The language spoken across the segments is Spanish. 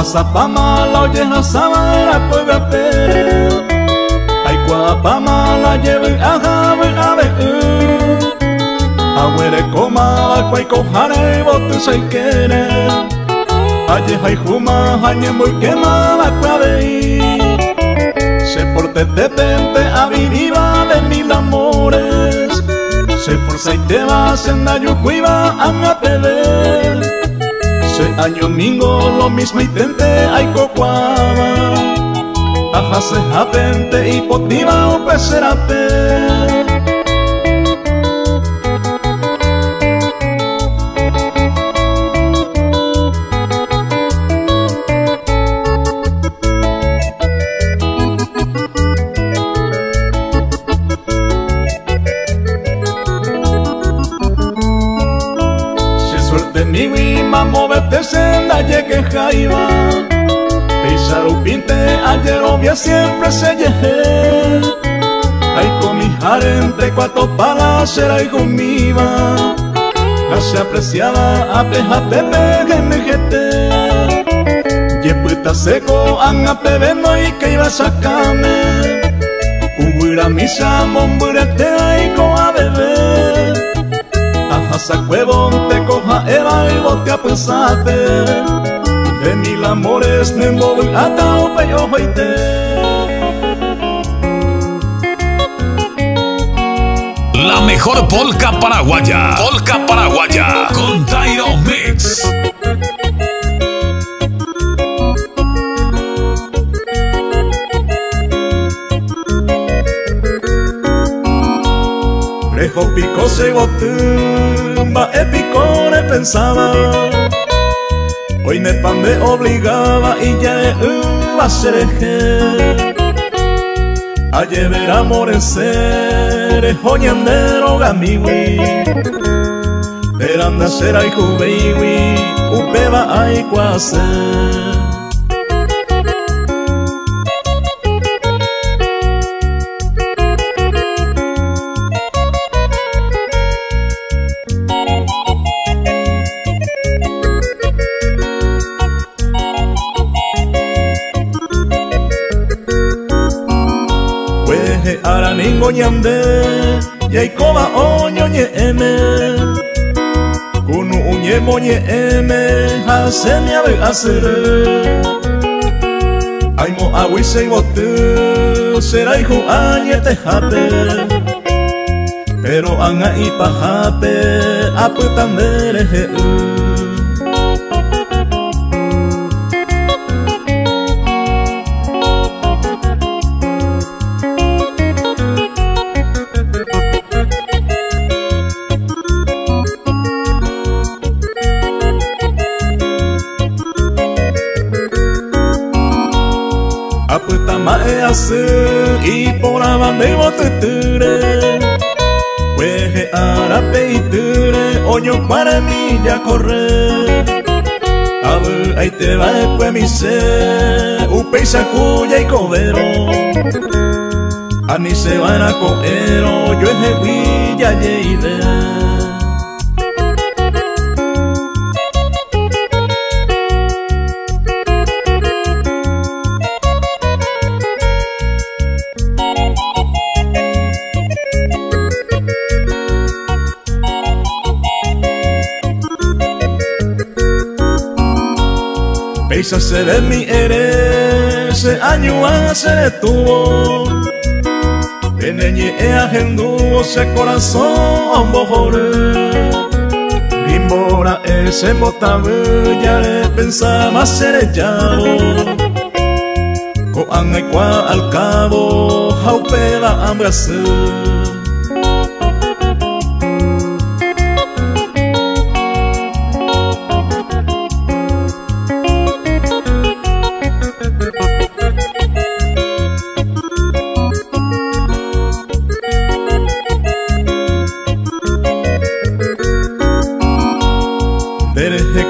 Zapamala oye Hazabara Puegape Aikuapamala lleve Ajabe Abe Ahuere Coma Acuaicojare Bote Saikere Aye Haijuma Hañe muy quemada Cuabei Se porte tetente Aviriva de mil amores Se por Saiteba Senda Yujuiva Angapede Se año mingo lo mismo intente ay cocuaba Aja se japente y potiva o peserape Se mi guima moverte senda llegue jaiba Pisarupinte ayer obvia siempre se lleje Ay con mi jarente cuatro palas será y conmigo Casi apreciada a peja pepe genejete Yepuita seco anga pebendo y que iba a sacarme Uguira misa momburete ay coa bebé Hasa cuevón te coja eva y vos te apensate De mil amores nembo ata o peyo hoite La mejor polca paraguaya con Tyro Mix. Rejo pico se gotumba épico le pensaba Hoy me pan me obligaba y ya va a ser eje A llevar amor en ser joñandero gamiwi Peranda será y jubeiwi upeba ay cuase Araningo ñande Yaikoba oño ñe eme Kunu uñe moñe eme Hasemi abe asere Aimo aguise y botu Será hijo añe te jape Pero anga y pajape Aputandere Mae hace y por abande y boteture Hueje arape y ture Oño para mí ya corre A ver ahí te va después mi se Upe y sacuya y cobero Ani se van a coero Yo es el villa yeide Peisa se ve mi ese año se detuvo Teneñe ajenduo se corazón bojore Rimbora ese motabe ya le pensaba ser echado Coan equa al cabo jaupela hambre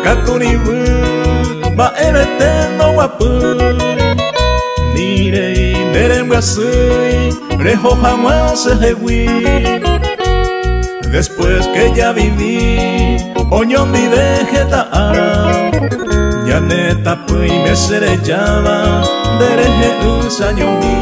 Katunibu ba eretendo guapu Nirei neremguasui rejo jamás se jehui Después que ya viví oñón mi vegeta ara neta pui me serellaba dereje usañomi.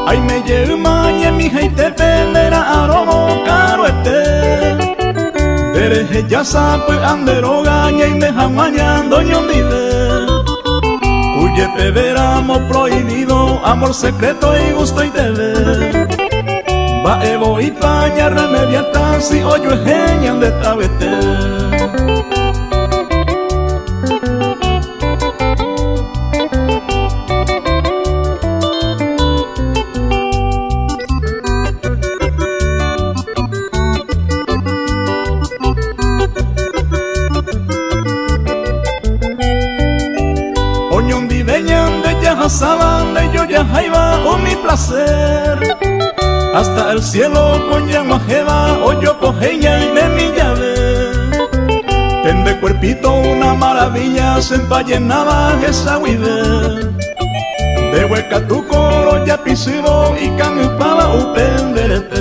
Ay me lleva y mi gente pelera arobo caroete. Dereje ya sabe andero gaña y me jamañando ñondide. Cuye peveramos prohibido, amor secreto y gusto y debe. Va evo y paña remediata si oyo ejeñan de tabete. Saban de yo ya jaiba o mi placer hasta el cielo con llama jeva o yo cojeña y me mi llave. Tende cuerpito una maravilla se empallenaba esa huide de hueca tu coro ya pisivo y camupaba upenderete.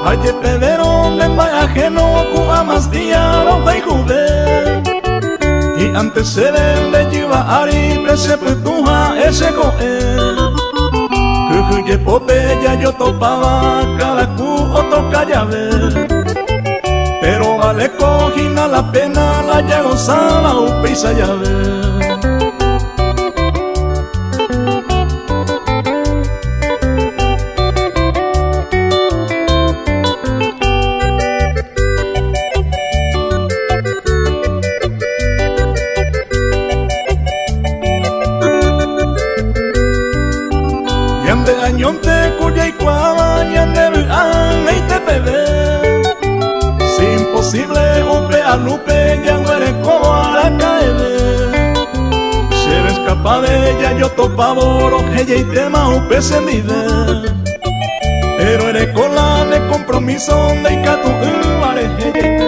Aye pedero me ajeno cua más día roja y juve y antes se le lleva ari presepetuja ese coel que pope ya yo topaba cada cu otro callave pero vale cojina la pena la ya gozaba un pisa llave. Añonte cuya y cuabaña nevean y te bebé. Si imposible upe a lupe ya no eres como a la caebe. Se ve escapa de ella yo topaba ella y tema upe se mide. Pero eres con la de compromiso de y catu ella.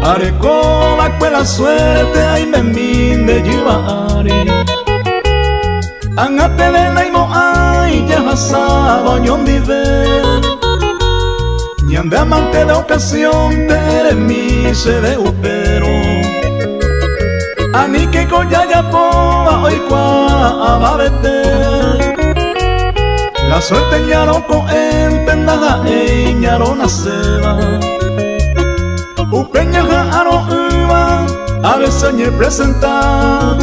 Areco la suerte ay me minde llevari Angate de naimo ay ya pasaba ñondive Ñande amante de ocasión tere mi se de upero Ani que coyaya poa hoy cua ababete La suerte ñaro con empendaja e ñaro naceba Upeña aro uva, a veces me presenta.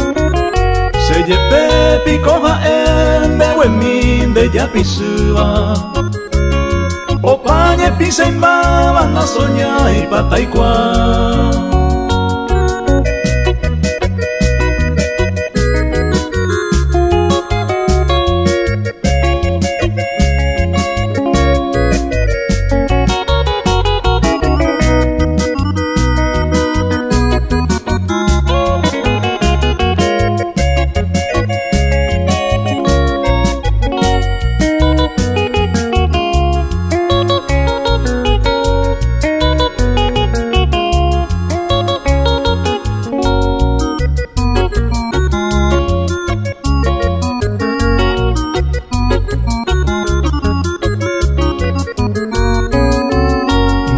Se lleve picoja en de huemín de ya pisua. Opañe pisa en baba, na soña y pataicua.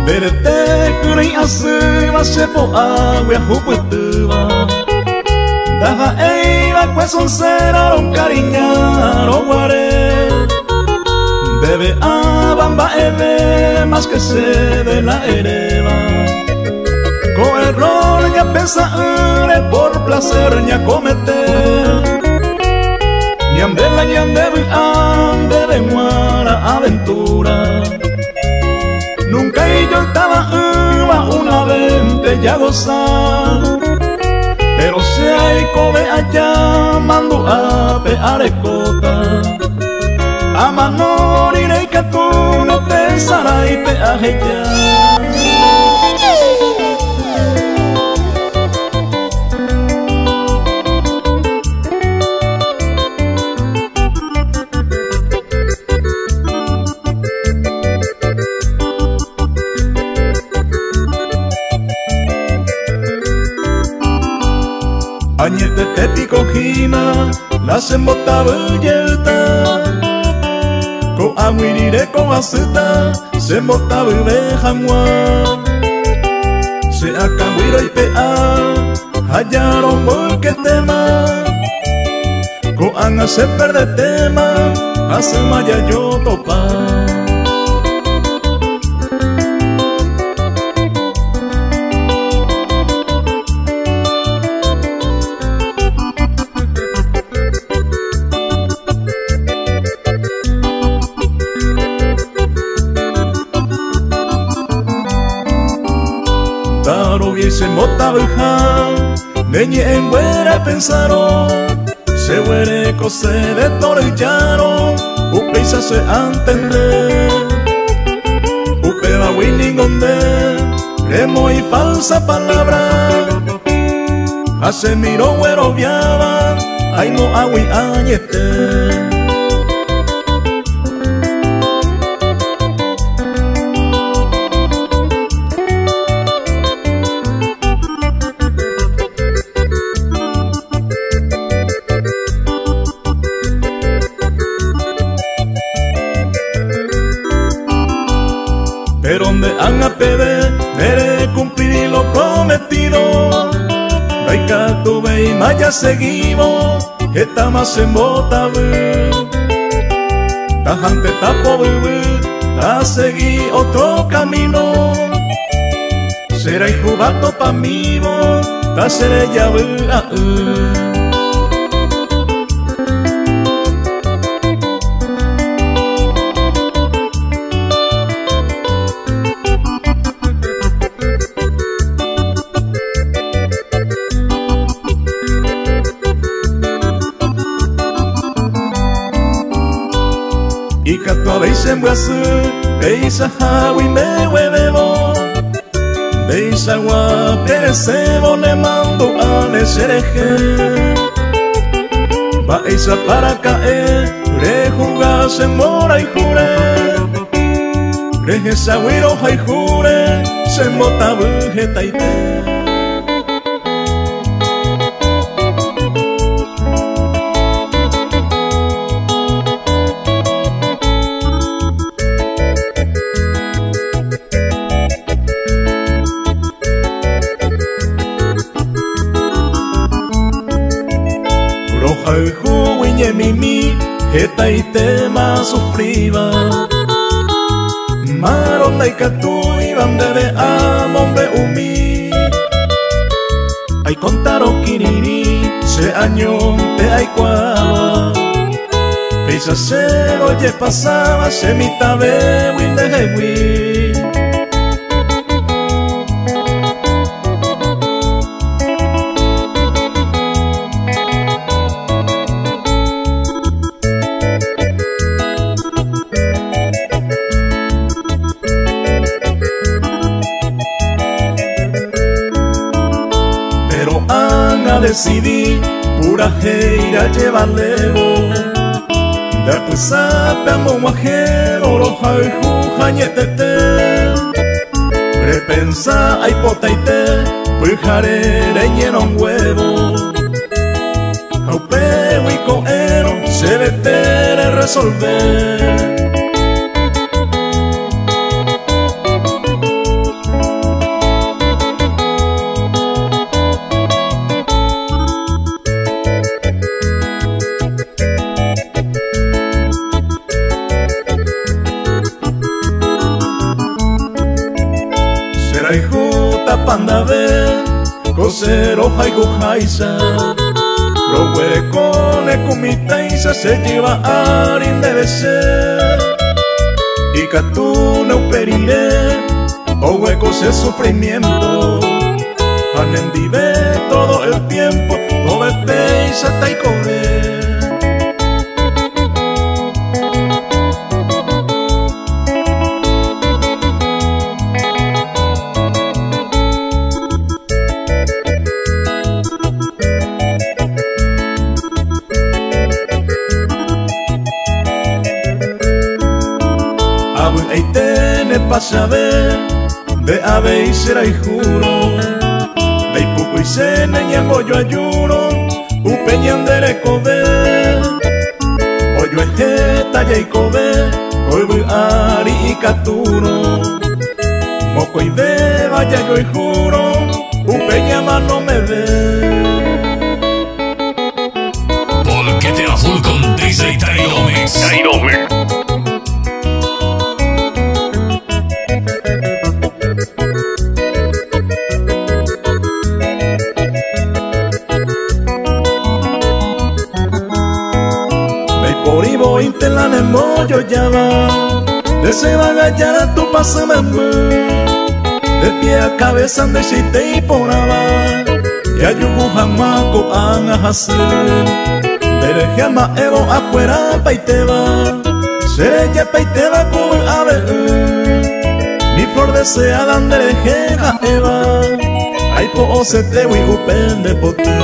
Verete kuri asuma sepo agua juputuba Daja eira cueson cera ron cariñar o guare Bebe abamba eve más que se de la hereba Con error ya pensare por placer ya cometer Ñandela ñandebe gozar. Pero si hay cobe allá, mando a pearecota. A manoriré que tú no te sarai peaje ya. Añete te picojina, la sembota belleta. Ko aguirire ko asuta, sembota bebejanwa. Se acabuiro y pea, hallaron porque tema. Ko an hace perder tema, hace maya yo topa. Y se mota beja, neñe en buena pensaron, se huere cose de torillaro, upeisa se entender, upeba winning onde, remo y falsa palabra, hace miro güero viaba, ay no agui añete. Pero donde han a pedir, debe cumplir lo prometido. Daika tuve y maya seguimos, que ta más en bota ve. Tajante tapo bebé, ta seguí otro camino. Será hijo vato pa' mí, ta seré ya ve. Y que tu veis en Brasil, veis a Hawi me huevebo, veis a agua perecebo, le mando a nesereje. Vais a para caer, rejugar se mora y jure, reje sa huiroja y jure, se mota vegeta y te. Al juguiñe mimi, jeta y tema sufriba. Maronda y catu iban debe a mombre umi. Ay contaro kiriri, se añón te ay cuava. Peisa se oye pasaba, se mita bewi de hewi. Decidí pura heira llevarlevo de acusape a momuajero roja y jujañetete repensa ay potaite pujare reñero un huevo aupeo y coero se vetere resolver. Será hijuta panda ve, cosero jaigo jaisa, lo huecone kumitaisa se lleva arin debe ser. Y catuna uperire, o huecos es sufrimiento, Panen vive todo el tiempo, todo el peisa y cobre. Abu eitene pasa ver, de ave y será y juro. De ipuco y sene ñambo yo ayuro, upeñandere kobe. Oyo ejeta ya y kobe, oibu ari y katuro. Moco y de vaya yo y juro, upeñama no me ve. Volquete a full con DJ Tairo Mix. Por y voy te la nemollo ya va, de se va a gallar tu pasa mamá. De pie a cabeza ande chiste y por abajo, ya yo jamaco an a hacer. De llama evo afuera pa y te va, seré ya pa y te va con a ver. Mi flor deseada ande jeja eva, ay po se te voy upende pote.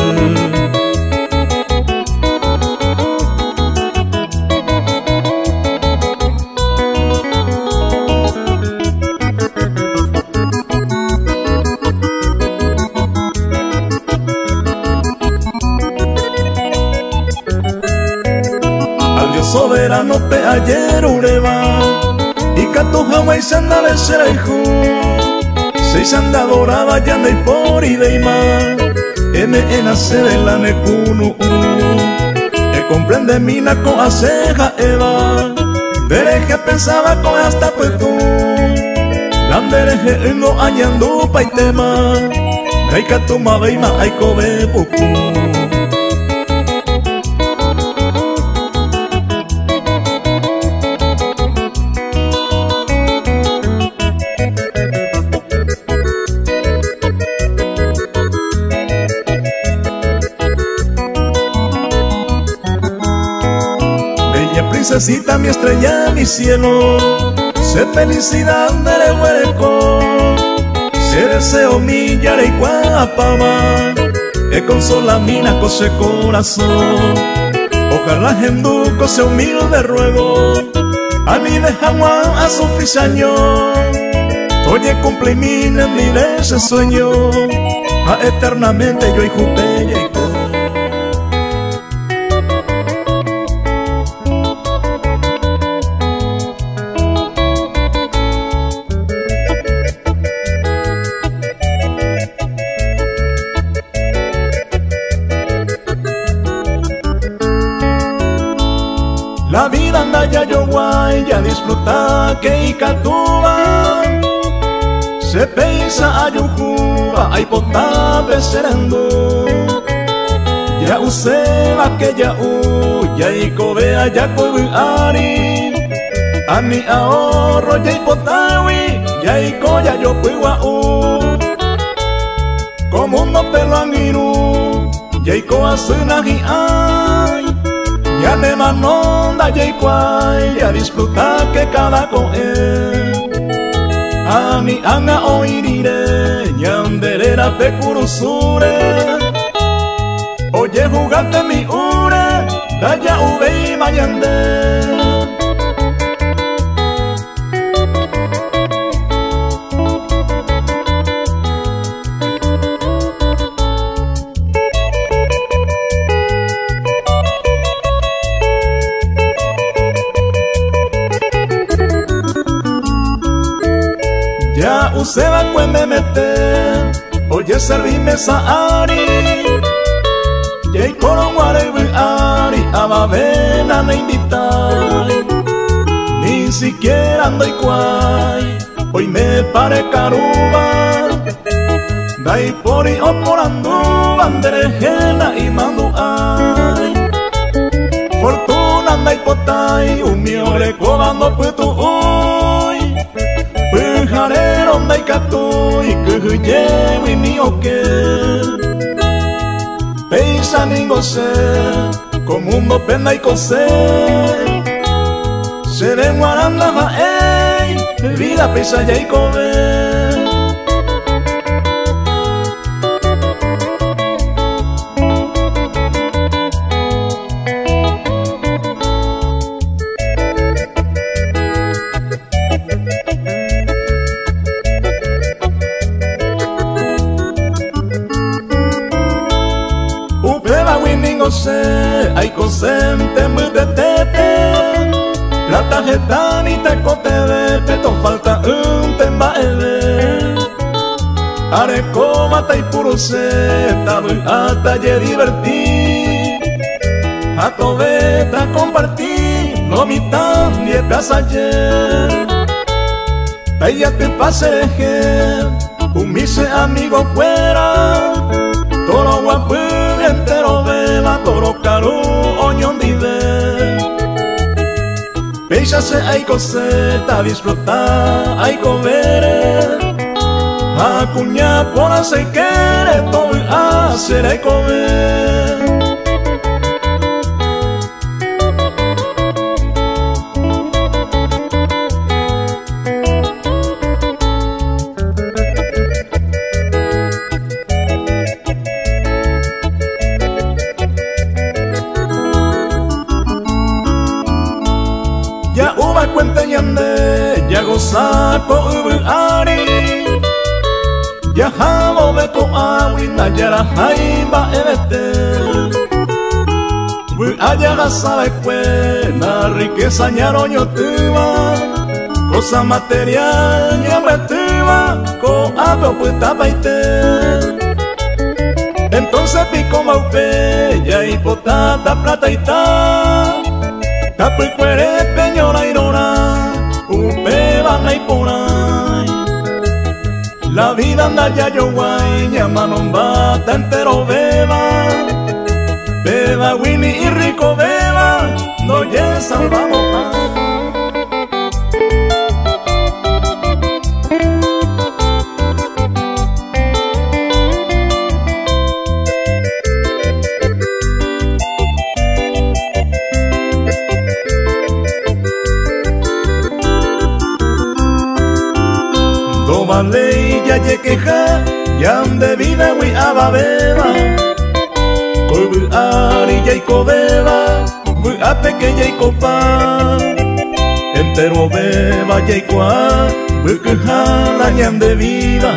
Soberano pe ayer ureba y cato jamás y sanda de ser hijo se sanda dorada ya no hay por y de ima en hacer de la necuno que comprende mina con aceja eva dereje pensaba con hasta pues tú dan dereje en lo añando pa y tema hay cato ma veima hay cobe pupu. Princesita, mi estrella, mi cielo, sé felicidad de hueco, sé deseo mi yare y guapama, que consola mina cose corazón. Ojalá genduco sea humilde ruego, a mí dejamos a su frisaño, oye cumplí mi de ese sueño, a eternamente yo y jupe y la vida anda ya yo guay, ya disfruta que y catúa. Se pensa a yujuba, ay pota becerando. Ya useba que ya ya y cobea ya ari. A mi ahorro ya y potawi, ya y coya yo puigua como un no pelo angiru, ya y coa sunaji ay. Ya me manonda ya y cuay, ya disfruta que cada coe. A mi anga oirire, ñanderera pe curusure. Oye jugate mi ure, daya ube y mayande. Ya useba pues me mete, oye servime sa ari, ya y coro guare ari, abavena me invitar, ni siquiera ando y cuay, hoy me pare caruba, dai por y o por andu, banderejena y mandu ay, fortuna anda y potay, un miore cobando pues tu hoy. Pujarero anda y catu y que llevo y ni lo que pensa ni gocé, con mundo pena y cosé. Se de guaranda ey, vida pesa ya y come. Hay consente muy de tete, la tarjeta ni te cotebe, pero falta un tembaele. Areco mata y puro se, tabu hasta ye divertir. A tobeta compartir, no mi tan ni pasa ayer. Ella te pase un mise amigo fuera, toro guapo entero vela, toro caro oñón vive. Péchase hay coseta, disfrutar hay comer. Acuña por hacer querer, todo hacer hay comer. Ya uva cuenta yande, ya goza ko ari. Ya jamo be ko awi na yara haiba ebete. Bu ayaga sabe que na riqueza ñaroño tuva. Cosa material ya me tuva, ko apo puta baite. Entonces pico maupe, ya hipotata plata y ta. Tapu cuere peñora y rora, upe van y por ahí. La vida anda ya yo guay, llama nombata entero beba. Beba Winnie y rico beba, no ye salvamos más. Ley ya ye queja, ya de vida wi ababeba. Koi bu ari ya ikobeba, bu apeke ya ikopa. Entero beba ya ikoa, bu queja la ñan de vida.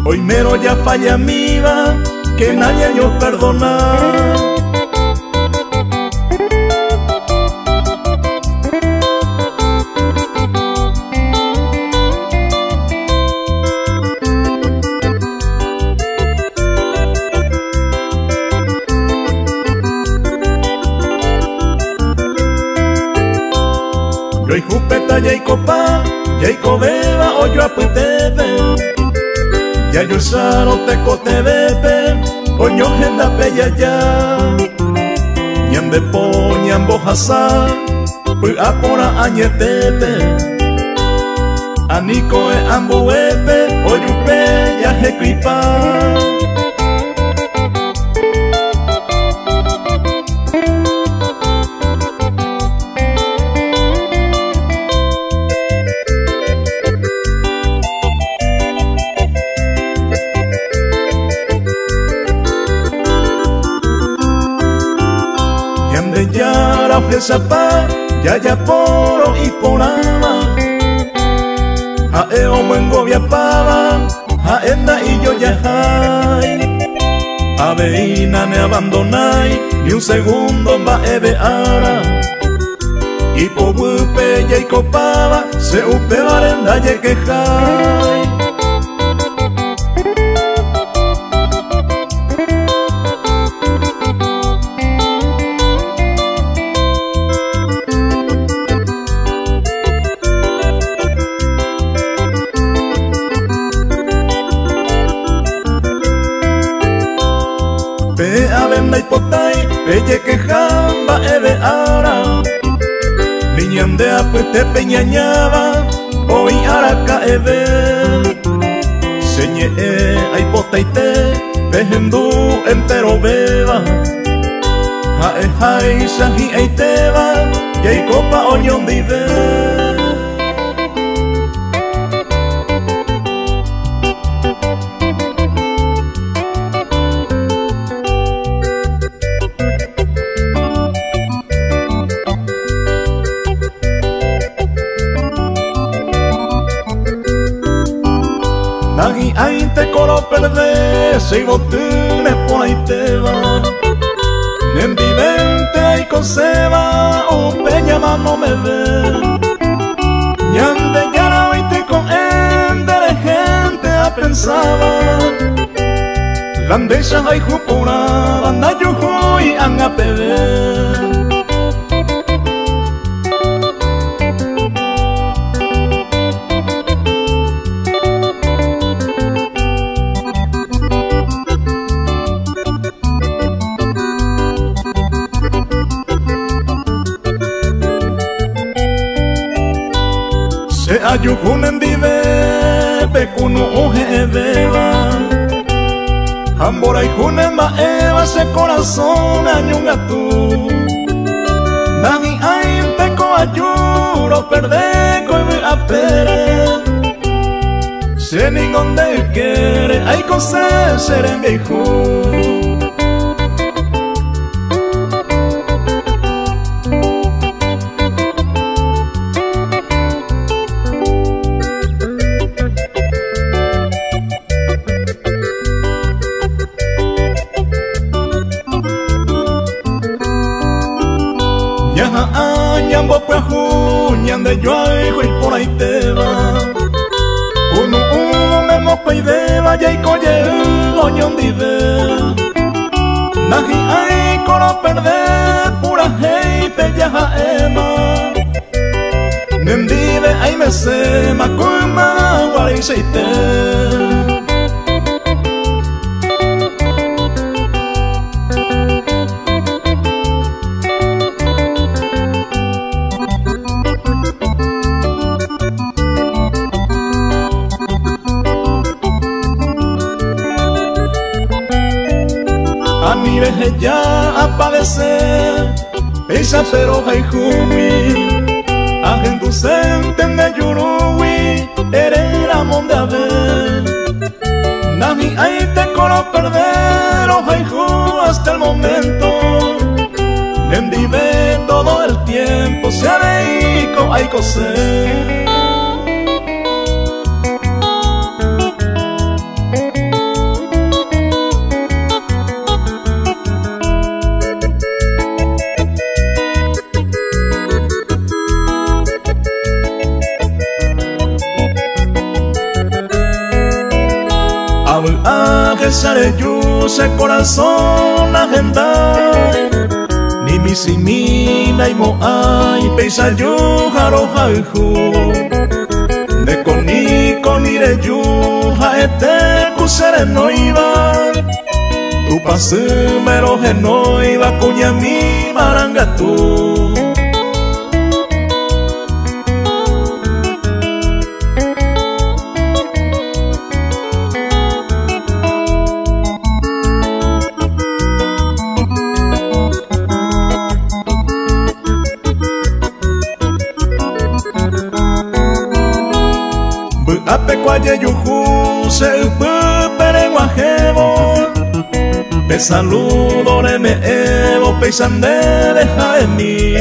Hoy mero ya falla miva, que nadie yo perdona. Yo y jupeta ya y copa, ya y cobeba o yo apuitebe. Ya yo saro te cotebebe, o yo genda peya ya. Ñan de po, ñan bojasa, pues apora añetete. Anico e ambuepe, o yupe ya jequipa. Ya la ofrece pa, ya poro y porama. A eo muengo via pava, a enda y yo ya hay. A veina me abandonai, ni un segundo va ebe ara. Y po bupe ya y copava, se upe barenda ya quejai. Y potay, pelle que jamba ebe ara. Niñan de apete peñañaba, hoy araca ebe. Oye, ay potaite, vejendu entero beba. Jae jai shahi eiteba, yai copa oñón dive. Nagi ay te coro perde, si botunes por ahí te va. Nendivente ay conseba, o peña no me ve. Ñande ya hoy te con endere gente a pensaba. Landesha ay jupura, banda yuhu y anga pebe. Se ayukunen dive, pekunu uhe beba. Ambora y kunen ma eva se corazón añunga tú. Nami ay te ko ayuro perde ko y a pere. Se ningún de quiere ay cose ser en viejo. Ñambo pues ñande yo ay y por ahí te va. Uno me moco y beba y coye oñón dive. Naji ay coro perder pura gente ya ema. Nendive ay me se macuma guari seite. Mire ya aparecer, esa pero hay jumi, agente sente me yurui, erera monde a ver. Nami ahí te coro perder, o hay hasta el momento. Nendive todo el tiempo, se areico hay coser. Sare yo se corazón agenda ni mi simina y mo ay peisa yo jaro jaju de con ire yo jaete kusere no iba tu pase mero no iba cuña mi maranga tú. Ape cuaye yuju se pere guajebo. Te saludo re me evo peisan deja de mí.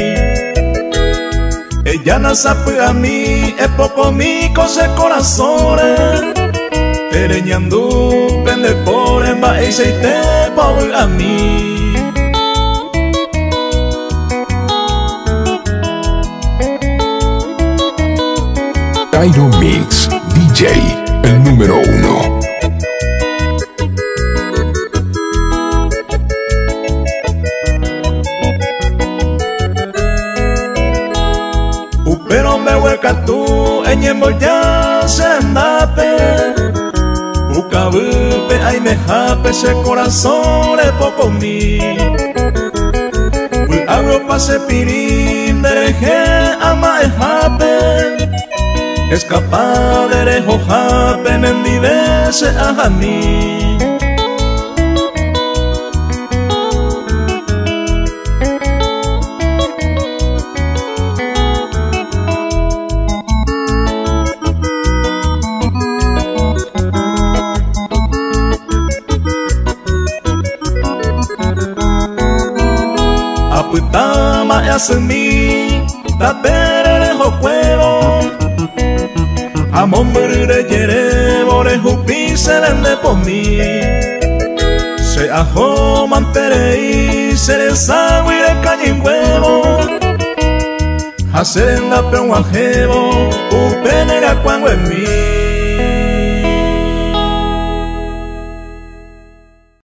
Ella no sabe a mí es poco mi cose corazones. Tereñandu pende por en va y se te paul a mí. Cairo Mix, DJ, el número 1. Pero me hueca tú, eñemo ya se andate. Ucabupe, ay me jape, ese corazón es poco mí. Agro pase pirín, deje ama es jape. escapadere hoja penendidese ajani. Aputama yasumi tapere hokwero amombre yere bore hupi serende pomi se ajo manterei sere saguire cañingüevo hacerenda pe un ajebo upenera cuango en mí.